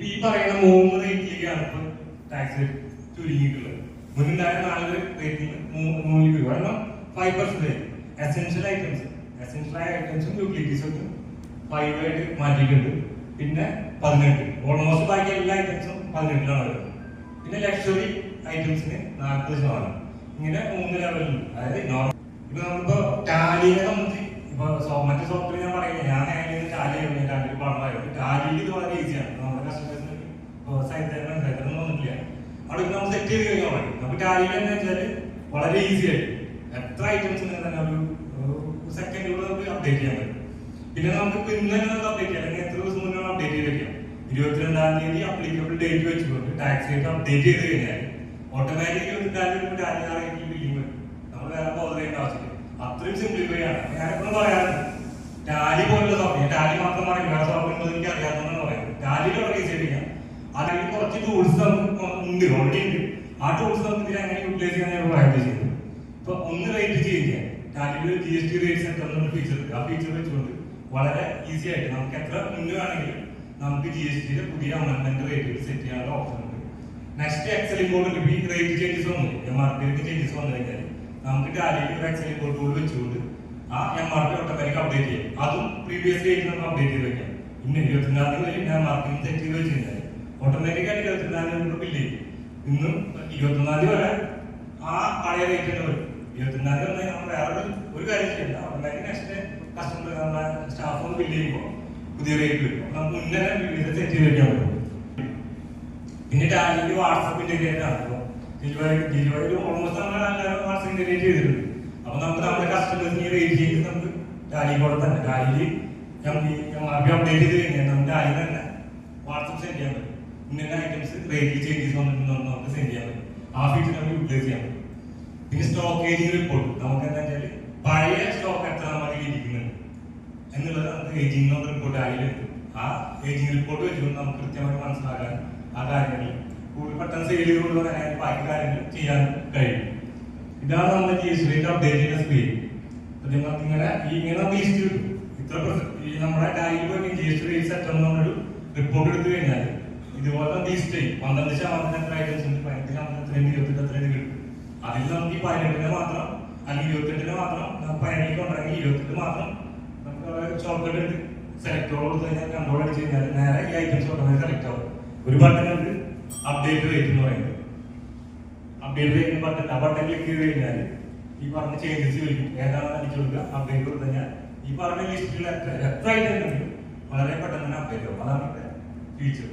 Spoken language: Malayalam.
ഈ പറയുന്ന 3 റേറ്റിലേക്കാണ് ഇപ്പൊ ടാക്സ് ചുരുങ്ങിയിട്ടുള്ളത്. മുന്നുണ്ടായ 4 റേറ്റിൽ 3 രൂപ, കാരണം 5% എസെൻഷ്യൽ ആയ ഐറ്റംസും യൂട്ടിലിറ്റീസും ഒക്കെ 5 ആയിട്ട് മാറ്റിയിട്ടുണ്ട്. പിന്നെ 18, ഓൾമോസ്റ്റ് ബാക്കി എല്ലാ ഐറ്റംസും 18ലാണ് വരുന്നത്. പിന്നെ ലക്ഷറി ഐറ്റംസിന് 40%. ഇങ്ങനെ 3 ലെവലുണ്ട്. അതായത് നോർമൽ ഇപ്പൊ നമ്മളിപ്പോ ടാലിയെ സംബന്ധിച്ച് ഇപ്പൊ മറ്റു സോഫ്റ്റ്വെയർ ഞാൻ പറയുന്നത്, ഞാൻ ടാലി പറഞ്ഞായിരുന്നു. ടാലിയിൽ ഇത് വളരെ ഈസിയാണ്. നമ്മുടെ കസ്റ്റമേഴ്സിന് സൈറ്റൊന്നും വന്നിട്ടില്ല. അവിടെ നമ്മൾ സെറ്റ് ചെയ്ത് കഴിഞ്ഞാൽ മതി. നമുക്ക് ടാലിയിൽ എന്ന് വെച്ചാൽ വളരെ ഈസി ആയിട്ട് എത്ര ഐറ്റംസ് തന്നെ ഒരു സെക്കൻഡുകൾ നമുക്ക് അപ്ഡേറ്റ് ചെയ്യാൻ പറ്റും. പിന്നെ നമുക്ക് ഇന്ന് തന്നെ നമുക്ക് അപ്ഡേറ്റ് ചെയ്യാം, അല്ലെങ്കിൽ എത്ര ദിവസം മുന്നേ അപ്ഡേറ്റ് ചെയ്ത് വെക്കാം. 22-ാം തീയതി അപ്ലിക്കബിൾ ഡേറ്റ് വെച്ചുകൊണ്ട് ടാക്സ് റേറ്റ് അപ്ഡേറ്റ് ചെയ്ത് കഴിഞ്ഞാൽ ഓട്ടോമാറ്റിക്കലി 24 ടാലി ആ റേറ്റിൽ ബില്ലിംഗ് വരും. നമ്മൾ വേറെ ബോധർ ചെയ്യേണ്ട ആവശ്യമില്ല. അത്രയും സിംപ്ലിഫൈ ആണ്. ഞാനെപ്പോഴും പറയാറുണ്ട്, ടാലി പോലുള്ള സോഫ്റ്റ്വെയർ, ടാലി മാത്രം പറയും, വേറെ സോഫ്റ്റ്വെയർ എനിക്ക് അറിയാമെന്നാണ് പറയുന്നത്. ടാലിയിൽ വളരെ ഈസി ആയിട്ട് അതിൽ കുറച്ച് ടൂൾസ് നമുക്ക് ഉണ്ട്, ഓൾറെഡി ഉണ്ട്. ആ ടൂൾസ് നമുക്ക് ഇതിൽ എങ്ങനെ യൂട്ടിലൈസ് ചെയ്യാൻ പറയാൻ ചെയ്യുന്നത്. ഇപ്പൊ ഒന്ന് റേറ്റ് ചേഞ്ച് ചെയ്യാൻ ടാലിയിൽ GST റേറ്റ് സെറ്റ് എന്നൊരു ഫീച്ചർ ഉണ്ട്. ആ ഫീച്ചർ വെച്ചുകൊണ്ട് വളരെ ഈസി ആയിട്ട് നമുക്ക് എത്ര മുന്നേ വേണമെങ്കിലും നമുക്ക് GSTയുടെ പുതിയ അമെന്റ്മെന്റ് റേറ്റുകൾ സെറ്റ് ചെയ്യാനുള്ള ഓപ്ഷൻ ഉണ്ട്. നെക്സ്റ്റ് എക്സൽ ഇമ്പോർട്ട് ഈ റേറ്റ് ചേഞ്ചസ് വന്നു, MRP ചേഞ്ചസ് വന്നു കഴിഞ്ഞാൽ നമുക്ക് ടാലിയിൽ ഒരു എക്സൽ ഇമ്പോർട്ട് ടൂൾ വെച്ചുകൊണ്ട് ആ MRP ഓട്ടോമാറ്റിക് അപ്ഡേറ്റ് ചെയ്യും. അതും പ്രീവിയസ് റേറ്റ് നമുക്ക് അപ്ഡേറ്റ് ചെയ്ത് വെക്കാം. ഇന്ന് 24 വരെ MRP സെറ്റ് ചെയ്ത് വെച്ച് കഴിഞ്ഞാൽ ഓട്ടോമാറ്റിക്കായിട്ട് 24 ബില്ല് ചെയ്യും. ഇന്നും 24 വരെ ആ പഴയ റേറ്റ് തന്നെ വരും. 24 വന്നാൽ നമ്മൾ വേറെ ഒരു കാര്യം ചെയ്യണ്ട, ഓട്ടോമാറ്റിക് നെക്സ്റ്റ് കസ്റ്റമർ നമ്മുടെ സ്റ്റാഫ് ഒന്ന് ബില്ല് ചെയ്യുമ്പോൾ പുതിയ റേറ്റ് വരും. നമുക്ക് മുന്നേ സെറ്റ് ചെയ്ത് വെക്കാൻ പറ്റും. പിന്നെ ടാലിയിൽ വാട്സപ്പ് ഇന്റഗ്രേറ്റ് ആണ്. ജിലുവയിൽ ഓൾമോസ്റ്റ് നമ്മൾ വാട്സപ്പ് ഇന്റഗ്രേറ്റ് ചെയ്തിട്ടുണ്ട്. അപ്പൊ നമുക്ക് നമ്മുടെ കസ്റ്റമേഴ്സിന് റേറ്റ് ചെയ്ത് നമുക്ക് ടാലി കൂടെ തന്നെ ടാലിയിൽ MRP അപ്ഡേറ്റ് ചെയ്ത് കഴിഞ്ഞാൽ നമുക്ക് ടാലി തന്നെ വാട്സപ്പ് സെൻഡ് ചെയ്യാൻ പറ്റും. ഇന്ന ഐറ്റംസ് റേറ്റ് ചേഞ്ചസ് വന്നിട്ടുണ്ടെന്ന് നമുക്ക് സെൻഡ് ചെയ്യാൻ പറ്റും. ആ ഫീച്ചർ നമുക്ക് യൂട്ടിലൈസ് ചെയ്യാൻ പറ്റും. പിന്നെ സ്റ്റോക്കേജിംഗ് റിപ്പോർട്ട് നമുക്ക് എന്താ വെച്ചാൽ പഴയ സ്റ്റോക്ക് എത്ര നമ്മൾ ഇരിക്കുന്നുണ്ട് എന്നുള്ളത് നമുക്ക് ഏജിംഗ് റിപ്പോർട്ട് ആയിട്ടുണ്ട്. ആ ഏജിംഗ് റിപ്പോർട്ട് വെച്ചുകൊണ്ട് നമുക്ക് കൃത്യമായി മനസ്സിലാക്കാൻ ആ കാര്യങ്ങൾ കൂടുതൽ പെട്ടെന്ന് സെയിൽ കൊണ്ടുവരാൻ ബാക്കി കാര്യങ്ങൾ ചെയ്യാൻ കഴിയും. ഇതാണ് നമ്മുടെ GST റേറ്റ് അപ്ഡേറ്റ് ചെയ്യുന്ന സ്ക്രീൻ. ഇങ്ങനെ നമുക്ക് ലിസ്റ്റ് കിട്ടും. നമ്മുടെ ടാലിയിൽ പോയി GST റേറ്റ് സെറ്റ് എന്നൊരു റിപ്പോർട്ട് എടുത്തു കഴിഞ്ഞാൽ ഇതുപോലെ ലിസ്റ്റ് ചെയ്യും. 12% എത്ര ഐറ്റംസ് ഉണ്ട്, 15% എത്രയുണ്ട്, 28 എത്രയുണ്ട് കിട്ടും. അതിൽ നമുക്ക് ഈ 18 മാത്രം അല്ലെങ്കിൽ 28 മാത്രം 15 ഉണ്ടെങ്കിൽ 28 മാത്രം നമുക്ക് ഷോർട്ട്കട്ട് എടുത്ത് സെലക്ടർ കൊടുത്തു കഴിഞ്ഞാൽ കൺട്രോൾ അടിച്ച് കഴിഞ്ഞാൽ നേരെ ഈ ഐറ്റംസ് ഓട്ടോമാറ്റിക് സെലക്ട് ആവും. ഒരു ബട്ടൺ ഉണ്ട് അപ്ഡേറ്റ് റേറ്റ് എന്ന് പറയുന്നത്. അപ്ഡേറ്റ് റേറ്റ് ബട്ടൺ, ആ ബട്ടൺ ക്ലിക്ക് ചെയ്ത് കഴിഞ്ഞാൽ ഈ പറഞ്ഞ ചേഞ്ചസ് വരും. ഏതാണ് അടിച്ചു കൊടുക്കുക, അപ്ഡേറ്റ് കൊടുത്തു കഴിഞ്ഞാൽ ഈ പറഞ്ഞ ലിസ്റ്റിൽ എത്ര ഐറ്റം ഉണ്ടെങ്കിലും വളരെ പെട്ടെന്ന് തന്നെ അപ്ഡേറ്റ് ആവും. അതാണ് ഫീച്ചർ.